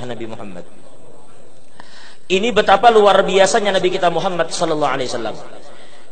Nabi Muhammad. Ini betapa luar biasanya Nabi kita Muhammad sallallahu alaihi wasallam.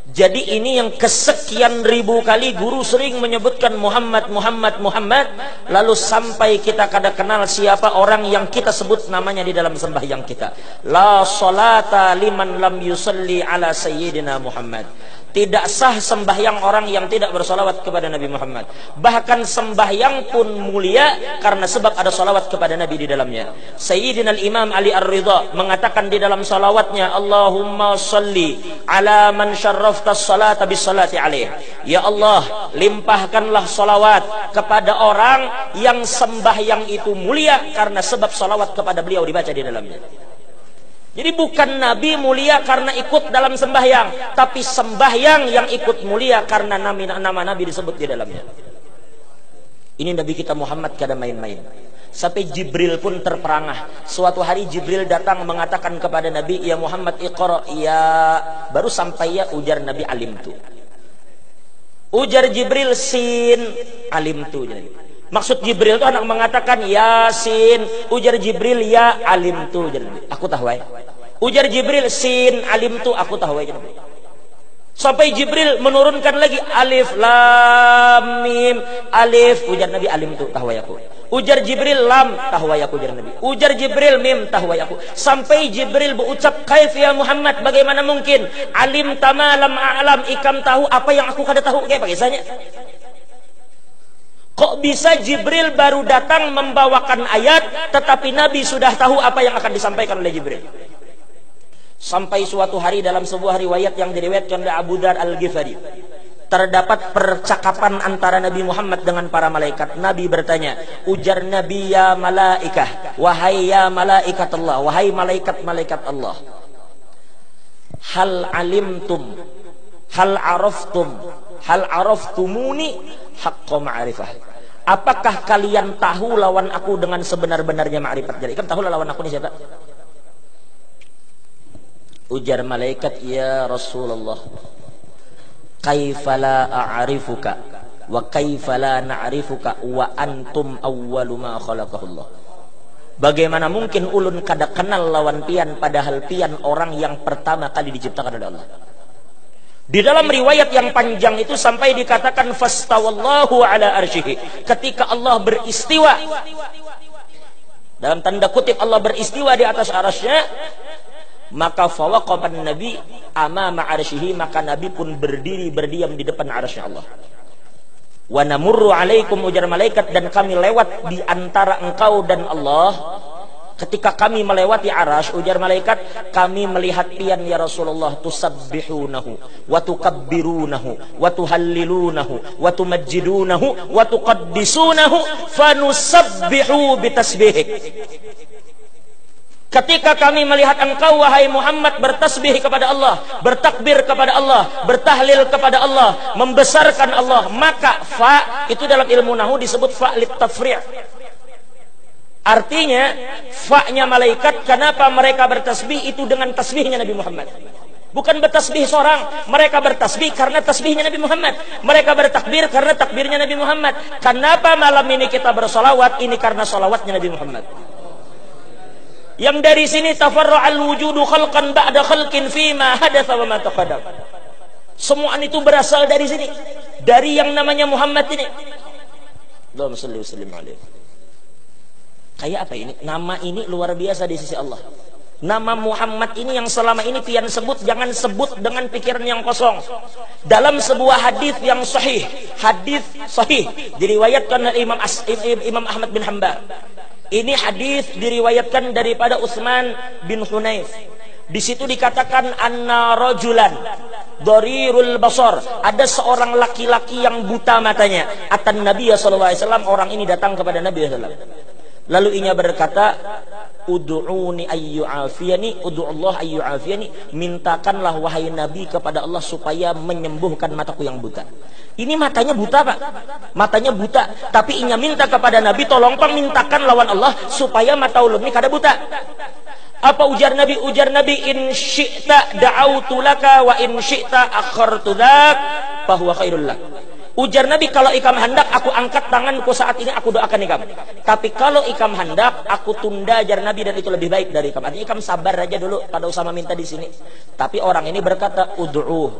Jadi ini yang kesekian ribu kali guru sering menyebutkan Muhammad, Muhammad, Muhammad, lalu sampai kita kada kenal siapa orang yang kita sebut namanya di dalam sembahyang kita. La salata liman lam yusalli ala sayyidina Muhammad. Tidak sah sembahyang orang yang tidak bersolawat kepada Nabi Muhammad. Bahkan sembahyang pun mulia karena sebab ada solawat kepada Nabi di dalamnya. Sayyidina al-Imam Ali Ar-Ridha mengatakan di dalam solawatnya, Allahumma salli ala man syarrafta salata bis salati alaih. Ya Allah, limpahkanlah solawat kepada orang yang sembahyang itu mulia karena sebab solawat kepada beliau dibaca di dalamnya. Jadi bukan Nabi mulia karena ikut dalam sembahyang, tapi sembahyang yang ikut mulia karena nama Nabi disebut di dalamnya. Ini Nabi kita Muhammad kada main-main. Sampai Jibril pun terperangah. Suatu hari Jibril datang mengatakan kepada Nabi, ya Muhammad iqra, ya, baru sampai ya ujar Nabi alimtu. Ujar Jibril sin alimtu. Maksud Jibril itu anak mengatakan Yasin, ujar Jibril ya alimtu, aku tahu ya. Ujar Jibril sin alimtu, aku tahu ya. Sampai Jibril menurunkan lagi alif lam mim alif, ujar Nabi alimtu, tahu ya aku. Ujar Jibril lam, tahu ya aku, ujar Nabi. Ujar Jibril mim, tahu ya aku. Sampai Jibril berucap kaif ya Muhammad, bagaimana mungkin alim tama lam a'lam, ikam tahu apa yang aku kada tahu, kayak bagaimana? Kok bisa Jibril baru datang membawakan ayat, tetapi Nabi sudah tahu apa yang akan disampaikan oleh Jibril? Sampai suatu hari dalam sebuah riwayat yang diriwayatkan oleh Abu Dzar Al-Ghifari, terdapat percakapan antara Nabi Muhammad dengan para malaikat. Nabi bertanya, ujar Nabi ya malaikah, wahai ya malaikat Allah, wahai malaikat-malaikat Allah, hal alimtum, hal araftum, hal araftumuni haqqa ma'rifah. Apakah kalian tahu lawan aku dengan sebenar-benarnya ma'rifat? Jadi kan tahu lawan aku ini siapa? Ujar malaikat, ya Rasulullah, kaifa la a'rifuka wa kaifa la na'rifuka wa antum awwalu ma khalaqahullah. Bagaimana mungkin ulun kada kenal lawan pian padahal pian orang yang pertama kali diciptakan oleh Allah. Di dalam riwayat yang panjang itu sampai dikatakan fastawallahu ala arsyihi, ketika Allah beristiwa, dalam tanda kutip Allah beristiwa di atas arasy-Nya, maka fawaqaban nabi amama arsyihi, maka Nabi pun berdiri berdiam di depan arasy Allah. Wa namurru alaikum, ujar malaikat, dan kami lewat di antara engkau dan Allah. Ketika kami melewati arasy, ujar malaikat, kami melihat pian ya Rasulullah, tusabbihunahu wa tukabbirunahu wa tuhallilunahu wa tumajjidunahu wa tuqaddisunahu fanusabbihu bitasbihik. Ketika kami melihat engkau wahai Muhammad bertasbih kepada Allah, bertakbir kepada Allah, bertahlil kepada Allah, membesarkan Allah, maka fa itu dalam ilmu nahwu disebut fa lit tafri'. Artinya fa-nya malaikat, kenapa mereka bertasbih itu dengan tasbihnya Nabi Muhammad. Bukan bertasbih seorang, mereka bertasbih karena tasbihnya Nabi Muhammad. Mereka bertakbir karena takbirnya Nabi Muhammad. Kenapa malam ini kita bersolawat? Ini karena solawatnya Nabi Muhammad. Yang dari sini tafarra'al wujudu khalqan ba'da khalqin fima hadatsa wa ma taqaddam. Semua itu berasal dari sini, dari yang namanya Muhammad ini. Allahumma shalli wa sallim alaihi. Kayak apa ini? Nama ini luar biasa di sisi Allah. Nama Muhammad ini yang selama ini pian sebut, jangan sebut dengan pikiran yang kosong. Dalam sebuah hadis yang sahih, hadis sahih diriwayatkan oleh Imam Ahmad bin Hanbal. Ini hadis diriwayatkan daripada Utsman bin Hunayf. Di situ dikatakan anna rajulan dharirul basar, ada seorang laki-laki yang buta matanya. Atan Nabi sallallahu alaihi wasallam, orang ini datang kepada Nabi sallallahu alaihi wasallam. Lalu ia berkata, ud'uni ayyu'afiyani, ud'ullah ayyu'afiyani, mintakanlah wahai Nabi kepada Allah supaya menyembuhkan mataku yang buta. Ini matanya buta, Pak. Matanya buta, tapi ia minta kepada Nabi, tolong Pak mintakan lawan Allah supaya mata ulun ini kada buta. Apa ujar Nabi? Ujar Nabi, in syi'ta da'autu laka wa in syi'ta akhartu dzak fa huwa khairul lak. Ujar Nabi, kalau ikam hendak aku angkat tanganku saat ini, aku doakan ikam. Tapi kalau ikam hendak aku tunda, ajar Nabi, dan itu lebih baik dari ikam. Artinya ikam sabar aja dulu, kada usah meminta di sini. Tapi orang ini berkata, ud'u,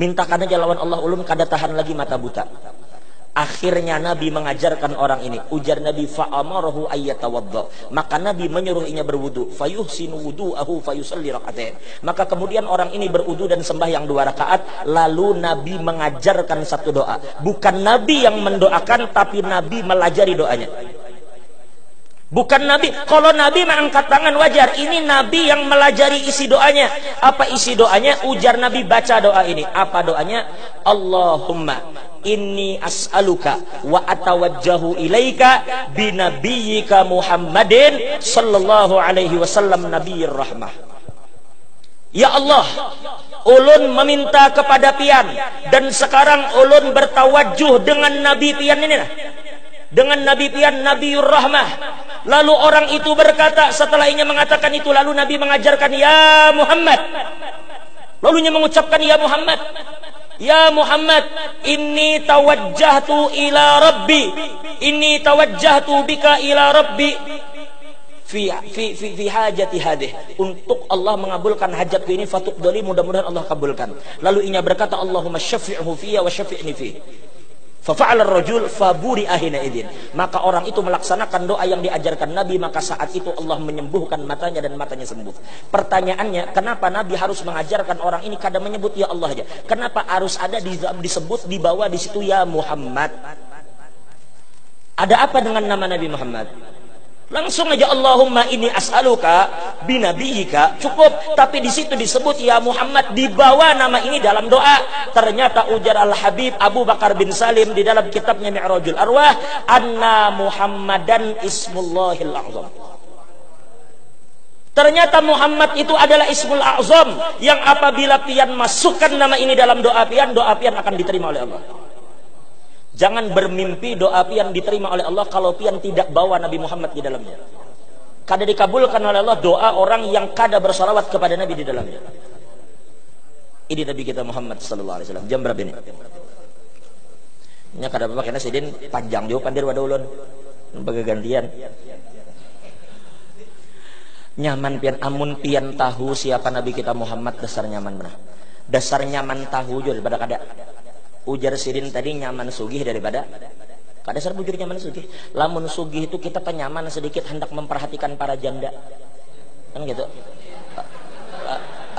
mintakan aja lawan Allah, ulun kada tahan lagi mata buta. Akhirnya Nabi mengajarkan orang ini. Ujar Nabi, fa'amarahu ayyatawadda. Maka Nabi menyuruhnya berwudu. Fayuhsinu wudu'ahu fayusalli rak'atain. Maka kemudian orang ini berwudu dan sembahyang 2 rakaat. Lalu Nabi mengajarkan satu doa. Bukan Nabi yang mendoakan, tapi Nabi melajari doanya. Bukan Nabi. Kalau Nabi mengangkat tangan wajar. Ini Nabi yang melajari isi doanya. Apa isi doanya? Ujar Nabi, baca doa ini. Apa doanya? Allahumma inni as'aluka wa atawajjahu ilaika binabiyyika Muhammadin sallallahu alaihi wasallam nabiyyir rahmah. Ya Allah, ulun meminta kepada pian, dan sekarang ulun bertawajjuh dengan Nabi pian ini lah. Dengan Nabi pian, Nabiyyur rahmah. Lalu orang itu berkata, setelah ia mengatakan itu, lalu Nabi mengajarkan, ya Muhammad. Lalu ia mengucapkan, ya Muhammad, ya Muhammad, inni tawajjahtu ila rabbi, inni tawajjahtu bika ila rabbi fi hajati hadih. Untuk Allah mengabulkan hajatku ini, fatuqdali, mudah-mudahan Allah kabulkan. Lalu inya berkata, Allahumma syafi'hu fiyya wa syafi'ni fi. Fafa'ala ar-rajul faburi'a hina idzin. Maka orang itu melaksanakan doa yang diajarkan Nabi, maka saat itu Allah menyembuhkan matanya dan matanya sembuh. Pertanyaannya, kenapa Nabi harus mengajarkan orang ini kadang menyebut ya Allah aja? Kenapa harus ada disebut di bawah di situ ya Muhammad? Ada apa dengan nama Nabi Muhammad? Langsung aja Allahumma inni as'aluka binabiyyika, cukup. Tapi di situ disebut ya Muhammad, dibawa nama ini dalam doa. Ternyata ujar Al-Habib Abu Bakar bin Salim di dalam kitabnya Mi'rajul Arwah, anna Muhammadan ismullahil a'zam. Ternyata Muhammad itu adalah ismul a'zam, yang apabila pian masukkan nama ini dalam doa pian akan diterima oleh Allah. Jangan bermimpi doa pian diterima oleh Allah kalau pian tidak bawa Nabi Muhammad di dalamnya. Kada dikabulkan oleh Allah doa orang yang kada bersalawat kepada Nabi di dalamnya. Ini Nabi kita Muhammad sallallahu alaihi wasallam. Jam berapa ini? Nya kada apa kena sidin panjang jo pandir wada ulun. Baga gantian. Nyaman pian, amun pian tahu siapa Nabi kita Muhammad, dasar nyaman benar. Dasar nyaman tahu jo daripada kada. Ujar sidin tadi, nyaman sugih daripada kada dasar bujur nyaman sugih. Lamun sugih itu kita nyaman sedikit hendak memperhatikan para janda. Kan gitu.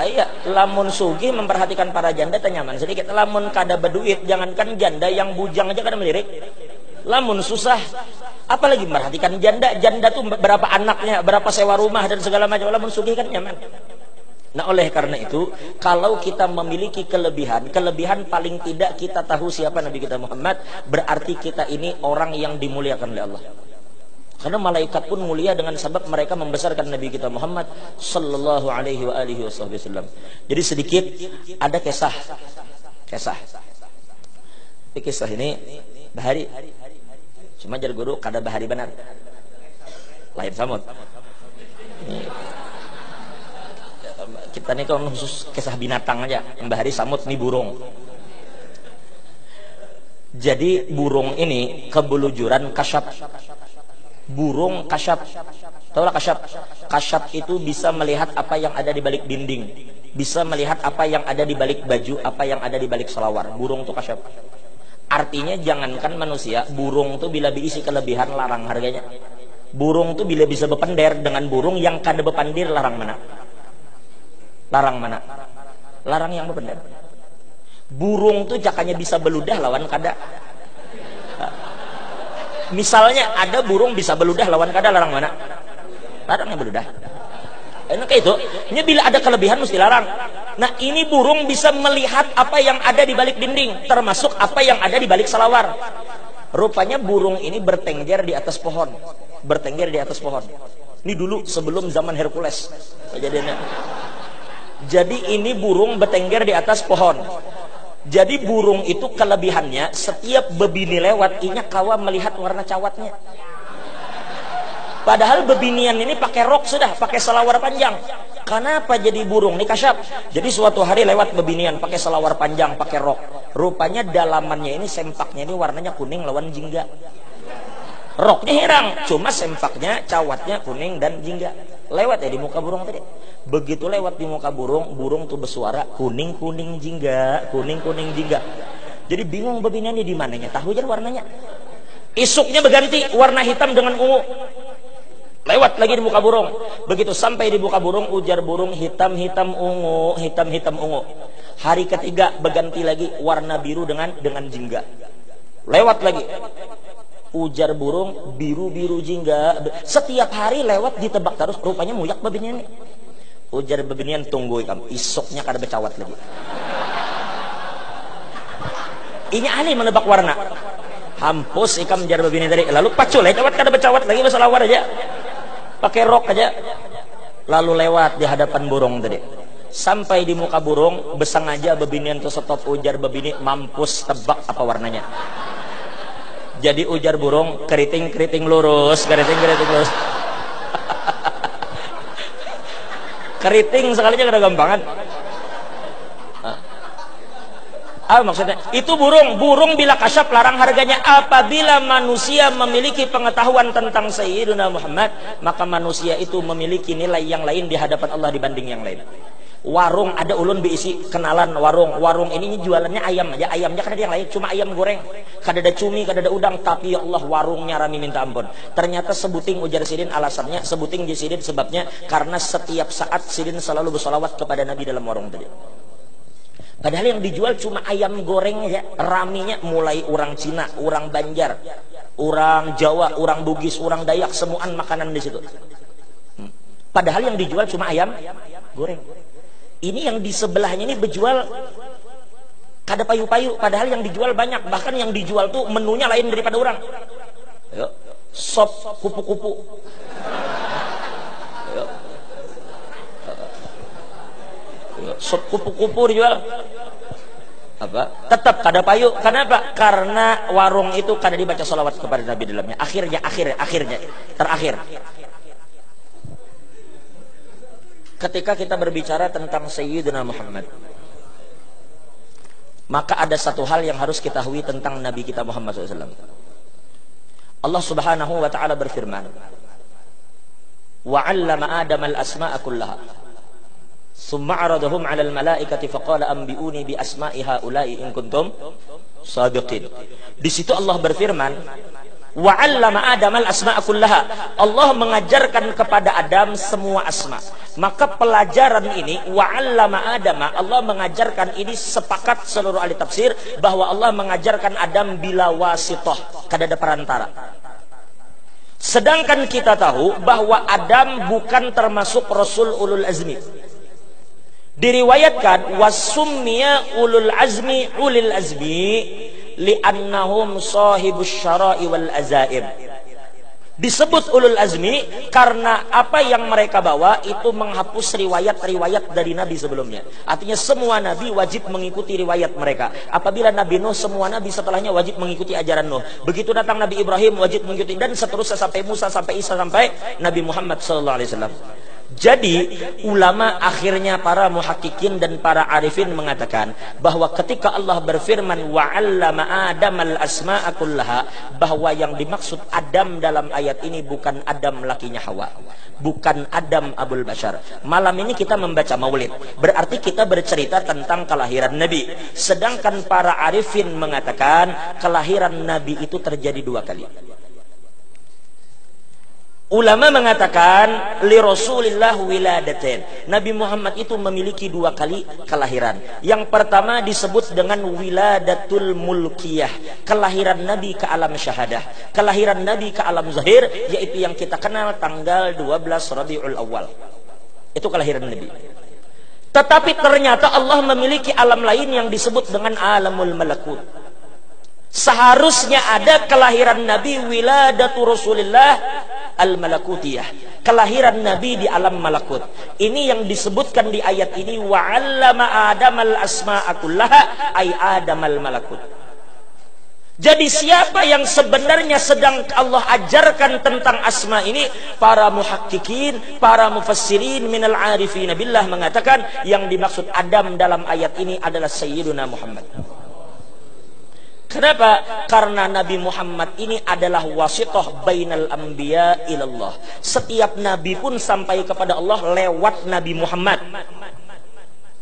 Iya, lamun sugih memperhatikan para janda nyaman sedikit. Lamun kada berduit, jangankan janda, yang bujang aja kada melirik. Lamun susah, apalagi memperhatikan janda. Janda tuh berapa anaknya, berapa sewa rumah dan segala macam. Lamun sugih kan nyaman. Nah, oleh karena itu, kalau kita memiliki kelebihan paling tidak kita tahu siapa Nabi kita Muhammad, berarti kita ini orang yang dimuliakan oleh Allah. Karena malaikat pun mulia dengan sebab mereka membesarkan Nabi kita Muhammad sallallahu alaihi wa alihi wasallam. Jadi sedikit ada kisah. Tapi kisah ini bahari. Cuma jar guru kada bahari benar. Lain samut. Kita ini kan khusus kisah binatang aja. Mbah Hari samut nih burung. Jadi burung ini kebelujuran kasyaf. Burung kasyaf. Tahu lah kasyaf? Kasyaf itu bisa melihat apa yang ada di balik dinding, bisa melihat apa yang ada di balik baju, apa yang ada di balik selawar. Burung itu kasyaf. Artinya jangankan manusia, burung tuh bila diisi kelebihan larang harganya. Burung tuh bila bisa berpender dengan burung yang kada berpandir, larang mana? Larang mana? Larang yang berpender. Burung tuh jakanya bisa beludah lawan kada. Misalnya ada burung bisa beludah lawan kada, larang mana? Larang yang beludah. Enak itu. Ini bila ada kelebihan mesti larang. Nah, ini burung bisa melihat apa yang ada di balik dinding, termasuk apa yang ada di balik selawar. Rupanya burung ini bertengger di atas pohon. Bertengger di atas pohon. Ini dulu sebelum zaman Hercules kejadiannya. Jadi ini burung bertengger di atas pohon. Jadi burung itu kelebihannya, setiap bebini lewat, inya kawa melihat warna cawatnya. Padahal bebinian ini pakai rok sudah, pakai selawar panjang. Kenapa jadi burung? Ini kasyaf. Jadi suatu hari lewat bebinian pakai selawar panjang, pakai rok. Rupanya dalamannya ini, sempaknya ini warnanya kuning lawan jingga. Roknya hirang, cuma sempaknya, cawatnya kuning dan jingga. Lewat ya di muka burung tadi. Begitu lewat di muka burung, burung tuh bersuara kuning-kuning jingga, kuning-kuning jingga. Jadi bingung bebinian ini di mananya, tahu aja warnanya. Isuknya berganti warna hitam dengan ungu. Lewat lagi di muka burung. Begitu sampai di muka burung, ujar burung hitam-hitam ungu, hitam-hitam ungu. Hari ketiga berganti lagi warna biru dengan jingga. Lewat lagi. Ujar burung biru-biru jingga. Setiap hari lewat ditebak terus, rupanya muyak bebinian ini. Ujar bebinian, tunggu ikam, isuknya kada bercawat lagi. Ini ahli menebak warna. Hampus ikam jar bebinian tadi. Lalu pacul cawat kada bercawat lagi, berselawar aja. Pakai rok aja. Lalu lewat di hadapan burung tadi. Sampai di muka burung, besengaja bebinian tuh stop. Ujar bebini, mampus tebak apa warnanya. Jadi ujar burung, keriting-keriting lurus, keriting-keriting lurus. Keriting sekalinya kada gampangan. Apa maksudnya? Itu burung bila kasyaf larang harganya. Apabila manusia memiliki pengetahuan tentang Sayyidina Muhammad, maka manusia itu memiliki nilai yang lain di hadapan Allah dibanding yang lain. Warung ada ulun berisi kenalan warung ini jualannya ayam aja, ayamnya kada ada yang lain, cuma ayam goreng, kada ada cumi, kada ada udang, tapi ya Allah warungnya rami minta ampun. Ternyata sebuting ujar sidin alasannya, sebuting di sidin sebabnya karena setiap saat sidin selalu bersolawat kepada Nabi dalam warung tadi. Padahal yang dijual cuma ayam goreng ya, raminya mulai orang Cina, orang Banjar, orang Jawa, orang Bugis, orang Dayak, semuaan makanan di situ. Padahal yang dijual cuma ayam goreng. Ini yang di sebelahnya ini berjual kada payu-payu, padahal yang dijual banyak, bahkan yang dijual tuh menunya lain daripada orang. Yo, sop kupu-kupu. Sop kupu-kupu dijual. Apa? Tetap kada payu. Kenapa? Karena warung itu kada dibaca salawat kepada Nabi dalamnya. Terakhir. Ketika kita berbicara tentang Sayyidina Muhammad, maka ada satu hal yang harus kita tahu tentang Nabi kita Muhammad SAW. Allah Subhanahu wa ta'ala berfirman, وَعَلَّمَ آدَمَ الْأَسْمَاءَ كُلَّهَا ثُمَّ عَرَضَهُمْ عَلَى الْمَلَائِكَةِ فَقَالَ أَنْبِئُونِي بِأَسْمَاءِ هَؤُلَاءِ إِن كُنتُمْ صَادِقِينَ. Di situ Allah berfirman, wa'allama Adam al-asma'a kullaha. Allah mengajarkan kepada Adam semua asma. Maka pelajaran ini wa'allama Adam, Allah mengajarkan ini sepakat seluruh ahli tafsir bahwa Allah mengajarkan Adam bila wasithah, kada ada perantara. Sedangkan kita tahu bahwa Adam bukan termasuk Rasul ulul azmi. Diriwayatkan wasummiya ulul azmi ulil azmi li'annahum sahibus syara'i wal azaim. Disebut ulul azmi karena apa yang mereka bawa itu menghapus riwayat-riwayat dari nabi sebelumnya. Artinya semua nabi wajib mengikuti riwayat mereka. Apabila Nabi Nuh, semua nabi setelahnya wajib mengikuti ajaran Nuh. Begitu datang Nabi Ibrahim wajib mengikuti, dan seterusnya sampai Musa, sampai Isa, sampai Nabi Muhammad SAW. Jadi ulama akhirnya para muhakkikin dan para arifin mengatakan bahwa ketika Allah berfirman wa'allama Adamal asma'a kullaha, bahwa yang dimaksud Adam dalam ayat ini bukan Adam lakinya Hawa, bukan Adam Abul Bashar. Malam ini kita membaca maulid, berarti kita bercerita tentang kelahiran Nabi. Sedangkan para arifin mengatakan kelahiran Nabi itu terjadi 2 kali. Ulama mengatakan li Rasulillah wiladatain. Nabi Muhammad itu memiliki 2 kali kelahiran. Yang pertama disebut dengan wiladatul mulkiyah, kelahiran Nabi ke alam syahadah, kelahiran Nabi ke alam zahir, yaitu yang kita kenal tanggal 12 Rabiul Awal. Itu kelahiran Nabi. Tetapi ternyata Allah memiliki alam lain yang disebut dengan alamul malakut. Seharusnya ada kelahiran Nabi wiladatu Rasulillah al-malakutiyah, kelahiran Nabi di alam malakut. Ini yang disebutkan di ayat ini wa'allama Adamal asma'a kullaha ay Adamal malakut. Jadi siapa yang sebenarnya sedang Allah ajarkan tentang asma ini? Para muhakkikin, para mufassirin minal arifin billah mengatakan yang dimaksud Adam dalam ayat ini adalah Sayyiduna Muhammad. Kenapa? Karena Nabi Muhammad ini adalah wasithah bainal anbiya ilallah. Setiap nabi pun sampai kepada Allah lewat Nabi Muhammad,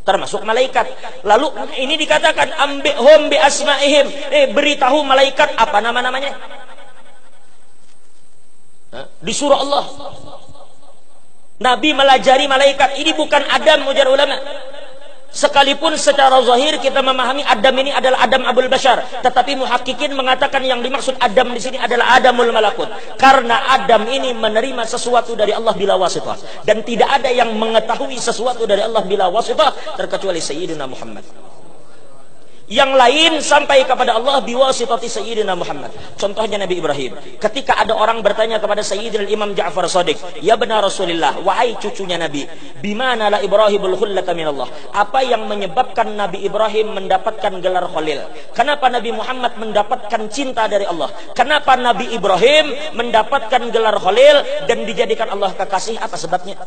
termasuk malaikat. Lalu ini dikatakan ambihum bi asmaihim, beritahu malaikat apa nama-namanya. Di surah Allah Nabi melajari malaikat. Ini bukan Adam, ujar ulama. Sekalipun secara zahir kita memahami Adam ini adalah Adam Abul Bashar, tetapi muhakkikin mengatakan yang dimaksud Adam di sini adalah Adamul Malakut. Karena Adam ini menerima sesuatu dari Allah bila wasithah, dan tidak ada yang mengetahui sesuatu dari Allah bila wasithah terkecuali Sayyidina Muhammad. Yang lain sampai kepada Allah biwasitati Sayyidina Muhammad. Contohnya Nabi Ibrahim. Ketika ada orang bertanya kepada Sayyidina Imam Ja'far Shadiq, "Ya benar Rasulullah, wahai cucunya Nabi, bimana la Ibrahimul khullata minallah?" Apa yang menyebabkan Nabi Ibrahim mendapatkan gelar Khalil? Kenapa Nabi Muhammad mendapatkan cinta dari Allah? Kenapa Nabi Ibrahim mendapatkan gelar Khalil dan dijadikan Allah kekasih? Apa sebabnya?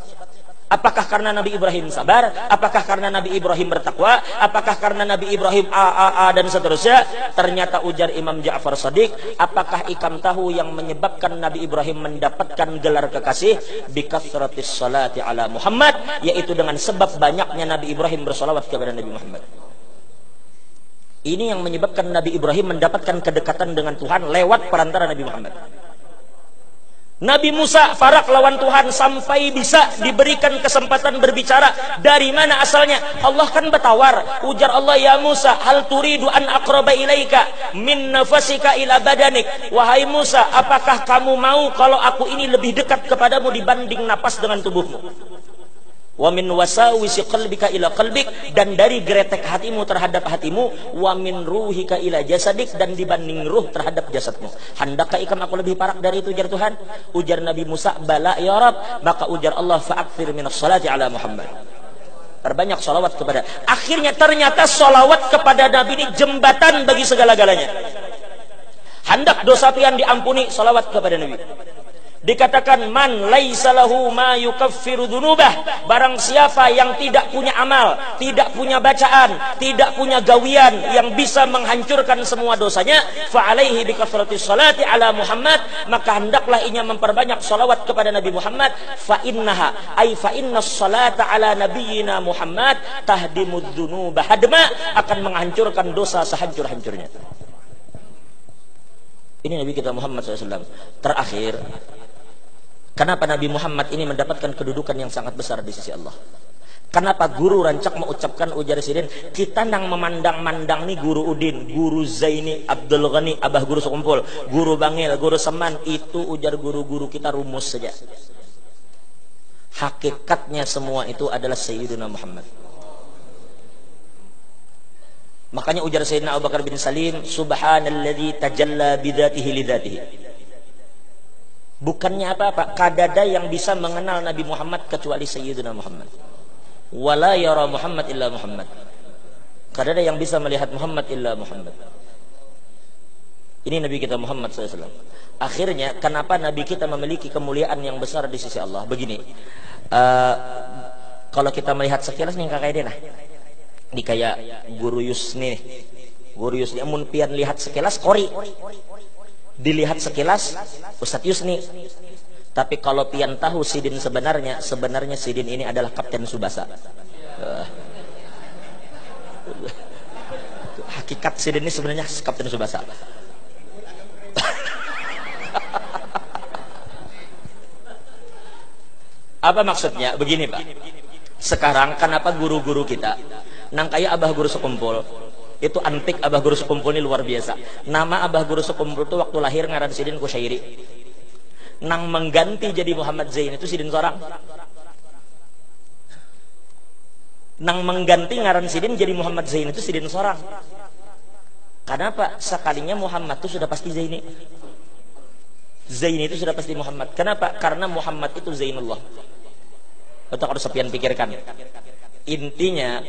Apakah karena Nabi Ibrahim sabar? Apakah karena Nabi Ibrahim bertakwa? Apakah karena Nabi Ibrahim dan seterusnya? Ternyata ujar Imam Ja'far Shadiq, apakah ikam tahu yang menyebabkan Nabi Ibrahim mendapatkan gelar kekasih? Bikathratis salati ala Muhammad, yaitu dengan sebab banyaknya Nabi Ibrahim bersolawat kepada Nabi Muhammad. Ini yang menyebabkan Nabi Ibrahim mendapatkan kedekatan dengan Tuhan lewat perantara Nabi Muhammad. Nabi Musa farak lawan Tuhan sampai bisa diberikan kesempatan berbicara. Dari mana asalnya? Allah kan bertawar. Ujar Allah, "Ya Musa, hal turidu an aqraba ilaika min nafasika ila badanik?" Wahai Musa, apakah kamu mau kalau aku ini lebih dekat kepadamu dibanding napas dengan tubuhmu? Wa min wasawisi qalbika ila qalbik, dan dari geretek hatimu terhadap hatimu. Wa min ruhika ila jasadik, dan dibanding ruh terhadap jasadmu. Handakkah ikam aku lebih parak dari itu, ujar Tuhan? Ujar Nabi Musa, "Bala ya Rab." Maka ujar Allah, "Fa'akthir minas salati ala Muhammad." Perbanyak salawat kepada. Akhirnya ternyata salawat kepada Nabi ini jembatan bagi segala-galanya. Hendak dosa pian diampuni, salawat kepada Nabi. Dikatakan, "Man laisa lahu ma yukaffiru dzunubah." Barang siapa yang tidak punya amal, tidak punya bacaan, tidak punya gawian yang bisa menghancurkan semua dosanya, fa alaihi bi kathratis salati ala Muhammad, maka hendaklah ia memperbanyak salawat kepada Nabi Muhammad. Fa innaha ay fa innas salata ala nabiyyina Muhammad tahdimud dzunuba hadma, akan menghancurkan dosa sehancur-hancurnya. Ini Nabi kita Muhammad SAW. Terakhir, kenapa Nabi Muhammad ini mendapatkan kedudukan yang sangat besar di sisi Allah? Kenapa guru rancak mengucapkan ujar sidin, kita nang memandang-mandang nih guru Udin, guru Zaini, Abdul Ghani, abah guru sekumpul, guru Bangil, guru Seman, itu ujar guru-guru kita rumus saja. Hakikatnya semua itu adalah Sayyidina Muhammad. Makanya ujar Sayyidina Abu Bakar bin Salim, "Subhanalladzi tajalla bidzatihi lidzatihi." Bukannya apa-apa, kadada yang bisa mengenal Nabi Muhammad kecuali Sayyidina Muhammad. Wala yara Muhammad illa Muhammad. Kadada yang bisa melihat Muhammad illa Muhammad. Ini Nabi kita Muhammad SAW. Akhirnya kenapa Nabi kita memiliki kemuliaan yang besar di sisi Allah? Begini, kalau kita melihat sekilas nih kakak ini, nah, ini kayak Guru Yusni. Guru Yusni amun pian lihat sekilas kori, dilihat sekilas Ustadz Yusni. Tapi kalau pian tahu sidin sebenarnya sidin ini adalah Kapten Subasa. Hakikat sidin ini sebenarnya Kapten Subasa. Apa maksudnya? Begini Pak, sekarang kenapa guru-guru kita nang kayak abah guru sekumpul itu antik, abah guru sekumpul ini luar biasa. Nama abah guru sekumpul itu waktu lahir ngaran sidin Kusyairi. Nang mengganti jadi Muhammad Zain itu sidin seorang. Nang mengganti ngaran sidin jadi Muhammad Zain itu sidin seorang. Kenapa? Sekalinya Muhammad itu sudah pasti Zaini. Zaini itu sudah pasti Muhammad. Kenapa? Karena Muhammad itu Zainullah. Itu harus sepian pikirkan. Intinya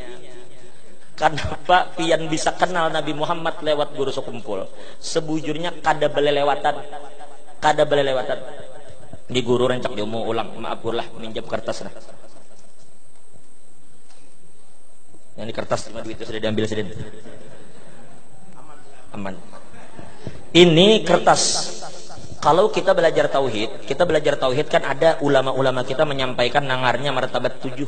Kenapa pian bisa kenal Nabi Muhammad lewat guru sekumpul? Sebujurnya kada belelewatan. Di guru rencak jomo ulang, maaf lah minjam kertas nah. Yang di kertas cuma duit itu sudah diambil sedih. Aman. Ini kertas. Kalau kita belajar tauhid kan ada ulama-ulama kita menyampaikan nangarnya martabat 7.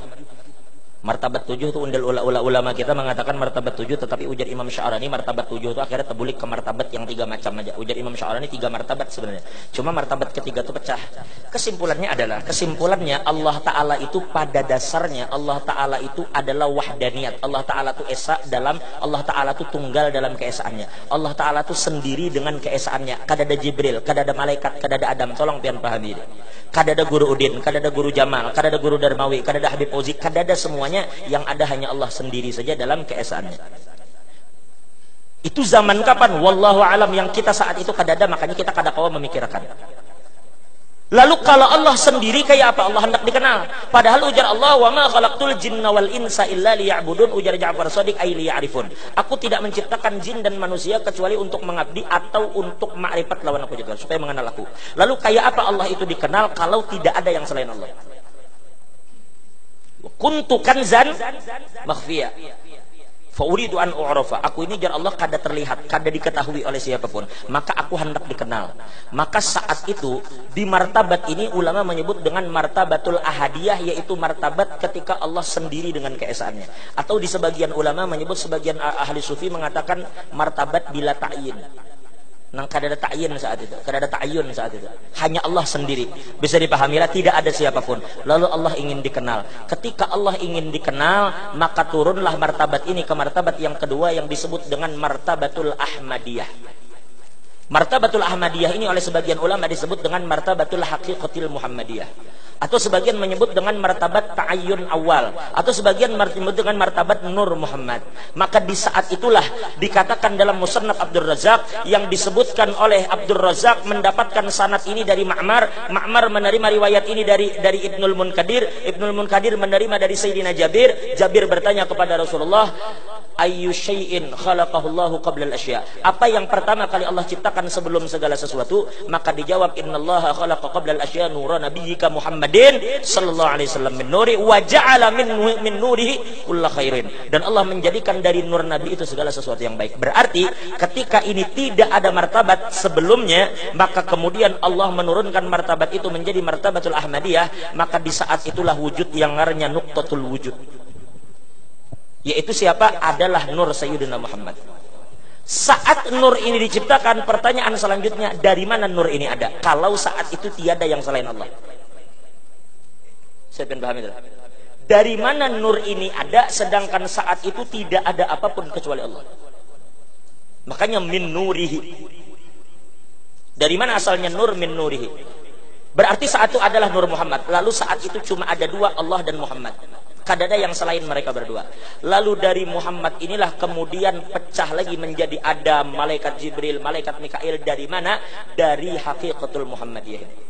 Martabat 7 itu undal ulama kita mengatakan martabat 7, tetapi ujar Imam Sya'rani martabat 7 itu akhirnya terbulik ke martabat yang 3 macam aja. Ujar Imam Sya'rani 3 martabat sebenarnya. Cuma martabat ketiga itu pecah. Kesimpulannya Allah Ta'ala itu pada dasarnya Allah Ta'ala itu adalah wahdaniyat. Allah Ta'ala itu esa dalam, Allah Ta'ala itu tunggal dalam keesaannya. Allah Ta'ala itu sendiri dengan keesaannya. Kada ada Jibril, kada ada malaikat, kada ada Adam. Tolong pian pahami ini. Kada ada guru Udin, kada ada guru Jamal, kada ada guru Darmawi, kada ada Habib Fauzi, kada ada semuanya. Yang ada hanya Allah sendiri saja dalam keesaannya. Itu zaman kapan? Wallahu alam. Yang kita saat itu kada ada, makanya kita kada kawa memikirkan. Lalu kalau Allah sendiri kayak apa? Allah hendak dikenal. Padahal ujar Allah, wa ma khalaqtul jinna wal insa illa liya'budun. Ujar Ja'far Shadiq, ay liya'rifun. Aku tidak menciptakan jin dan manusia kecuali untuk mengabdi atau untuk ma'rifat lawan aku juga, supaya mengenal aku. Lalu kayak apa Allah itu dikenal kalau tidak ada yang selain Allah? Kuntu kanzan makhfiya fa uridu an u'rafa. Aku ini jar Allah kada terlihat, kada diketahui oleh siapapun, maka aku hendak dikenal. Maka saat itu di martabat ini ulama menyebut dengan martabatul ahadiyah, yaitu martabat ketika Allah sendiri dengan keesaannya. Atau di sebagian ulama menyebut, sebagian ahli sufi mengatakan martabat bila ta'yin. Nang kada ada ta'yin saat itu, kada ada ta'yun saat itu. Hanya Allah sendiri. Bisa dipahamilah, tidak ada siapapun. Lalu Allah ingin dikenal. Ketika Allah ingin dikenal, maka turunlah martabat ini ke martabat yang kedua yang disebut dengan martabatul Ahmadiyah. Martabatul Ahmadiyah ini oleh sebagian ulama disebut dengan martabatul haqiqatil Muhammadiyah. Atau sebagian menyebut dengan martabat ta'ayyun awal, atau sebagian menyebut dengan martabat Nur Muhammad. Maka di saat itulah dikatakan dalam Musannaf Abdul Razak, yang disebutkan oleh Abdul Razak mendapatkan sanad ini dari Ma'mar. Ma'mar menerima riwayat ini dari Ibnul Munkadir. Ibnul Munkadir menerima dari Sayyidina Jabir. Jabir bertanya kepada Rasulullah, ayyu syai'in khalaqahullahu qabla al-asya. Apa yang pertama kali Allah ciptakan sebelum segala sesuatu? Maka dijawab, innallaha khalaqa qabla al-asya nura nabiyyika Muhammadin sallallahu alaihi wasallam min nuri wa ja'ala min nurihi kulla khairin. Dan Allah menjadikan dari nur Nabi itu segala sesuatu yang baik. Berarti ketika ini tidak ada martabat sebelumnya, maka kemudian Allah menurunkan martabat itu menjadi martabatul Ahmadiyah. Maka di saat itulah wujud yang ngaranya nuqtatul wujud, yaitu siapa? Adalah Nur Sayyidina Muhammad. Saat Nur ini diciptakan, pertanyaan selanjutnya, dari mana Nur ini ada? Kalau saat itu tiada yang selain Allah. Saya pengen paham itu. Dari mana Nur ini ada, sedangkan saat itu tidak ada apapun kecuali Allah. Makanya min nurihi. Dari mana asalnya Nur? Min nurihi. Berarti saat itu adalah Nur Muhammad. Lalu saat itu cuma ada dua, Allah dan Muhammad. Kada ada yang selain mereka berdua. Lalu dari Muhammad inilah kemudian pecah lagi menjadi Adam, malaikat Jibril, malaikat Mikail. Dari mana? Dari haqiqatul Muhammadiyah.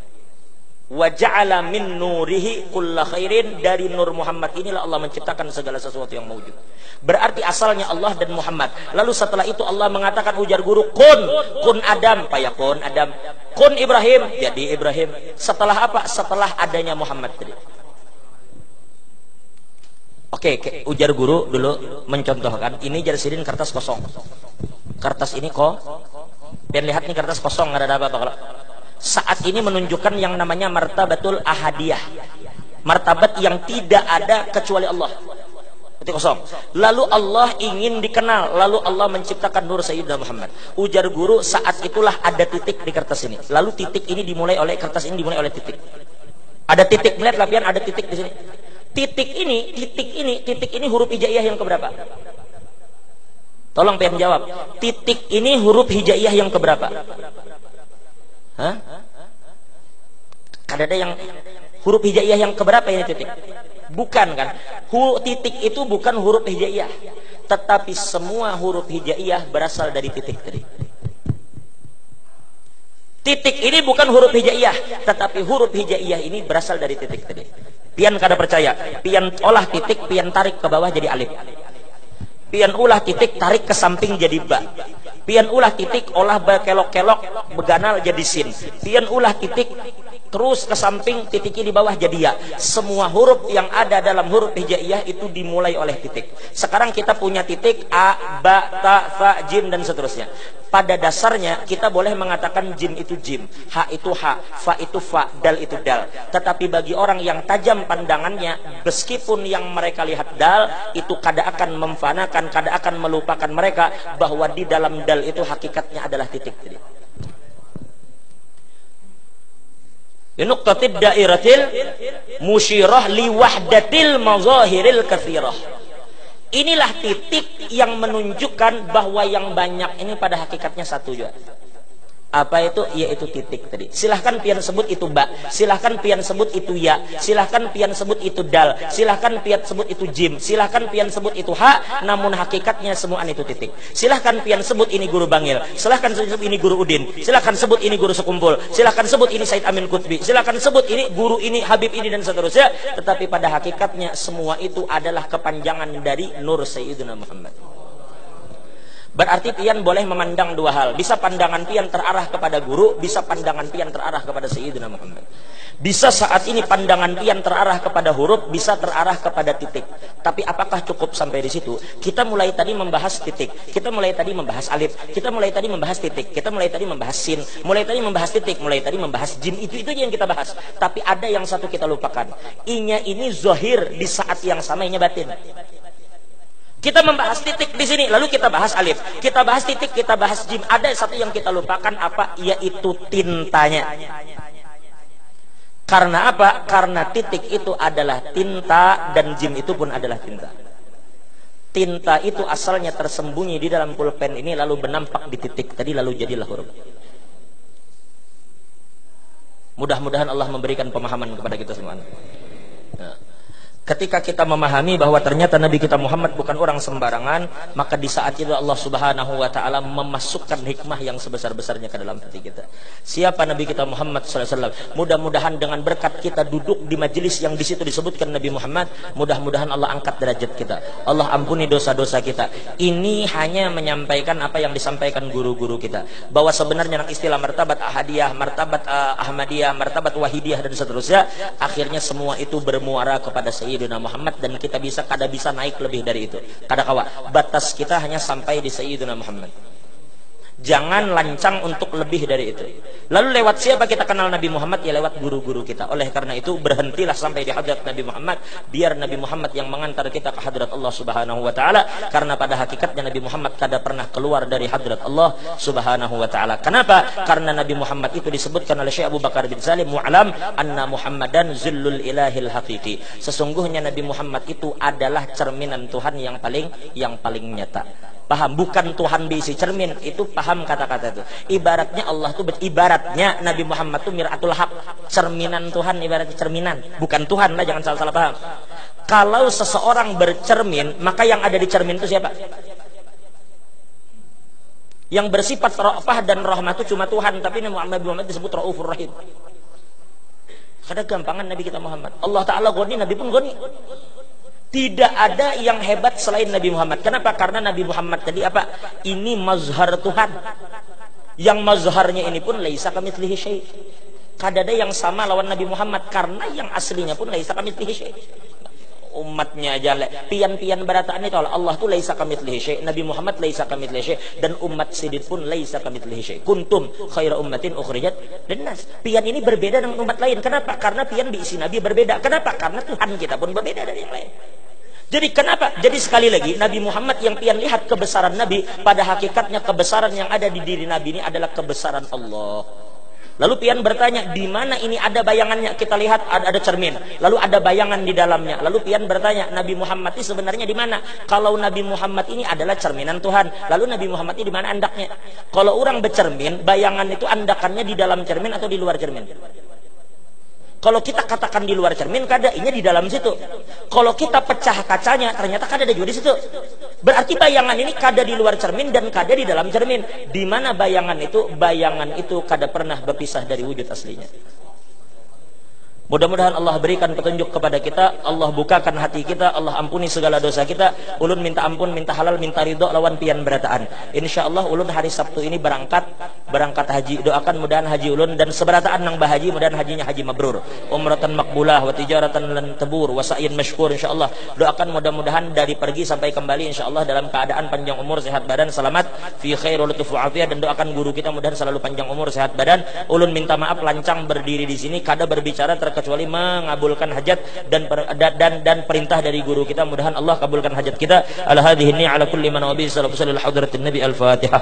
Wa ja'ala min nurihi kulla khairin. Dari Nur Muhammad inilah Allah menciptakan segala sesuatu yang mewujud. Berarti asalnya Allah dan Muhammad. Lalu setelah itu Allah mengatakan, ujar guru, kun Adam, fayakun Adam, kun Ibrahim, jadi Ibrahim. Setelah apa? Setelah adanya Muhammad tadi. Oke, ujar guru dulu mencontohkan. Ini jarsidin kertas kosong. Kertas ini kok. Dan lihat nih kertas kosong, nggak ada apa-apa. Kalau saat ini menunjukkan yang namanya martabatul ahadiyah, martabat yang tidak ada kecuali Allah. Itu kosong. Lalu Allah ingin dikenal, lalu Allah menciptakan Nur Sayyidina Muhammad. Ujar guru, saat itulah ada titik di kertas ini. Lalu titik ini dimulai oleh kertas ini dimulai oleh titik. Ada titik, melihat lapian, ada titik di sini. Titik ini huruf hijaiyah yang keberapa? Tolong pengen jawab. Titik ini huruf hijaiyah yang keberapa? Hah? Ada yang huruf hijaiyah yang keberapa ini titik? Bukan kan? Titik itu bukan huruf hijaiyah, tetapi semua huruf hijaiyah berasal dari titik tadi. Titik ini bukan huruf hijaiyah, tetapi huruf hijaiyah ini berasal dari titik tadi. Pian kada percaya, pian olah titik, pian tarik ke bawah jadi alif. Pian ulah titik tarik ke samping jadi ba. Pian ulah titik olah berkelok-kelok beganal jadi sin. Pian ulah titik terus ke samping titiknya di bawah jadi ya. Semua huruf yang ada dalam huruf hijaiyah itu dimulai oleh titik. Sekarang kita punya titik a, ba, ta, fa, jim dan seterusnya. Pada dasarnya kita boleh mengatakan jim itu jim, ha itu ha, fa itu fa, dal itu dal. Tetapi bagi orang yang tajam pandangannya, meskipun yang mereka lihat dal itu kada akan memfanakan, kada akan melupakan mereka bahwa di dalam dal itu hakikatnya adalah titik. Nuqtatid dairatil musyirah li wahdatil mazahiril katsirah. Inilah titik yang menunjukkan bahwa yang banyak ini pada hakikatnya satu juga. Apa itu? Yaitu titik tadi. Silahkan pian sebut itu ba, silahkan pian sebut itu ya, silahkan pian sebut itu dal, silahkan pian sebut itu jim, silahkan pian sebut itu ha, namun hakikatnya semua itu titik. Silahkan pian sebut ini guru Bangil, silahkan sebut ini guru Udin, silahkan sebut ini guru Sekumpul, silahkan sebut ini Said Amin Qutbi, silahkan sebut ini guru ini, Habib ini dan seterusnya. Tetapi pada hakikatnya semua itu adalah kepanjangan dari Nur Sayyidina Muhammad. Berarti pian boleh memandang dua hal. Bisa pandangan pian terarah kepada guru, bisa pandangan pian terarah kepada Sayyidina Muhammad. Bisa saat ini pandangan pian terarah kepada huruf, bisa terarah kepada titik. Tapi apakah cukup sampai di situ? Kita mulai tadi membahas titik, kita mulai tadi membahas alif, kita mulai tadi membahas titik, kita mulai tadi membahas sin, mulai tadi membahas titik, mulai tadi membahas jim. Itu yang kita bahas. Tapi ada yang satu kita lupakan. Inya ini zahir, di saat yang sama inya batin. Kita membahas titik di sini, lalu kita bahas alif, kita bahas titik, kita bahas jim. Ada satu yang kita lupakan, apa? Yaitu tintanya. Karena apa? Karena titik itu adalah tinta dan jim itu pun adalah tinta. Tinta itu asalnya tersembunyi di dalam pulpen ini, lalu bernampak di titik tadi, lalu jadilah huruf. Mudah-mudahan Allah memberikan pemahaman kepada kita semua. Nah. Ketika kita memahami bahwa ternyata Nabi kita Muhammad bukan orang sembarangan, maka di saat itu Allah Subhanahu wa taala memasukkan hikmah yang sebesar-besarnya ke dalam hati kita. Siapa Nabi kita Muhammad sallallahu alaihi wasallam? Mudah-mudahan dengan berkat kita duduk di majelis yang di situ disebutkan Nabi Muhammad, mudah-mudahan Allah angkat derajat kita. Allah ampuni dosa-dosa kita. Ini hanya menyampaikan apa yang disampaikan guru-guru kita, bahwa sebenarnya istilah martabat ahadiyah, martabat ahmadiyah, martabat wahidiyah dan seterusnya, akhirnya semua itu bermuara kepada Sayyidina Muhammad, dan kita kada bisa naik lebih dari itu. Kada kawa. Batas kita hanya sampai di Sayyidina Muhammad. Jangan lancang untuk lebih dari itu. Lalu lewat siapa kita kenal Nabi Muhammad? Ya lewat guru-guru kita. Oleh karena itu berhentilah sampai di hadrat Nabi Muhammad, biar Nabi Muhammad yang mengantar kita ke hadrat Allah Subhanahu wa taala. Karena pada hakikatnya Nabi Muhammad kada pernah keluar dari hadrat Allah Subhanahu wa taala. Kenapa? Karena Nabi Muhammad itu disebutkan oleh Syekh Abu Bakar bin Salim, mu'alam anna Muhammadan zullul ilahil haqiqi. Sesungguhnya Nabi Muhammad itu adalah cerminan Tuhan yang paling nyata. Paham? Bukan Tuhan diisi cermin, itu paham kata-kata itu. Ibaratnya Allah tuh, ibaratnya Nabi Muhammad tuh miratul haq, cerminan Tuhan, ibaratnya cerminan, bukan Tuhan lah, jangan salah-salah paham. Kalau seseorang bercermin, maka yang ada di cermin itu siapa? Yang bersifat ra'fah dan rahmah itu cuma Tuhan, tapi Nabi Muhammad disebut Raufur Rahim. Kada gampangan Nabi kita Muhammad. Allah Ta'ala goni, Nabi pun goni. Tidak ada yang hebat selain Nabi Muhammad. Kenapa? Karena Nabi Muhammad tadi apa? Ini mazhar Tuhan. Yang mazharnya ini pun laisa kamitslihi syai'. Kada ada yang sama lawan Nabi Muhammad, karena yang aslinya pun laisa kamitslihi syai'. Umatnya aja pian-pian berataan itu Allah tuh laisa kamitslihi syai', Nabi Muhammad laisa kamitslihi syai', dan umat siddiq pun laisa kamitslihi syai'. Kuntum khaira ummatin ukhrijat linnas. Pian ini berbeda dengan umat lain. Kenapa? Karena pian diisi Nabi berbeda. Kenapa? Karena Tuhan kita pun berbeda dari yang lain. Jadi kenapa? Jadi sekali lagi, Nabi Muhammad yang pian lihat kebesaran Nabi, pada hakikatnya kebesaran yang ada di diri Nabi ini adalah kebesaran Allah. Lalu pian bertanya, di mana ini ada bayangannya? Kita lihat ada cermin, lalu ada bayangan di dalamnya. Lalu pian bertanya, Nabi Muhammad ini sebenarnya di mana? Kalau Nabi Muhammad ini adalah cerminan Tuhan, lalu Nabi Muhammad ini di mana andaknya? Kalau orang bercermin, bayangan itu andakannya di dalam cermin atau di luar cermin? Kalau kita katakan di luar cermin, kadainya di dalam situ. Kalau kita pecah kacanya, ternyata kada ada juga di situ. Berarti bayangan ini kada di luar cermin dan kada di dalam cermin. Di mana bayangan itu? Bayangan itu kada pernah berpisah dari wujud aslinya. Mudah-mudahan Allah berikan petunjuk kepada kita, Allah bukakan hati kita, Allah ampuni segala dosa kita. Ulun minta ampun, minta halal, minta ridho lawan pian berataan. Insyaallah ulun hari Sabtu ini berangkat haji. Doakan mudahan haji ulun dan seberataan nang bahaji, mudahan hajinya haji mabrur, umratan makbulah, wa tijaratan lan tabur, wa sa'yin masykur insyaallah. Doakan mudah-mudahan dari pergi sampai kembali insyaallah dalam keadaan panjang umur, sehat badan, selamat, fi khairul lutuf wa afiyah. Dan doakan guru kita mudahan selalu panjang umur, sehat badan. Ulun minta maaf lancang berdiri di sini, kada berbicara kecuali mengabulkan hajat dan perintah dari guru kita. Mudahan Allah kabulkan hajat kita. Ala hadhihi ala kulli man wabi sallallahu alaihi wasallam. Al-Fatihah.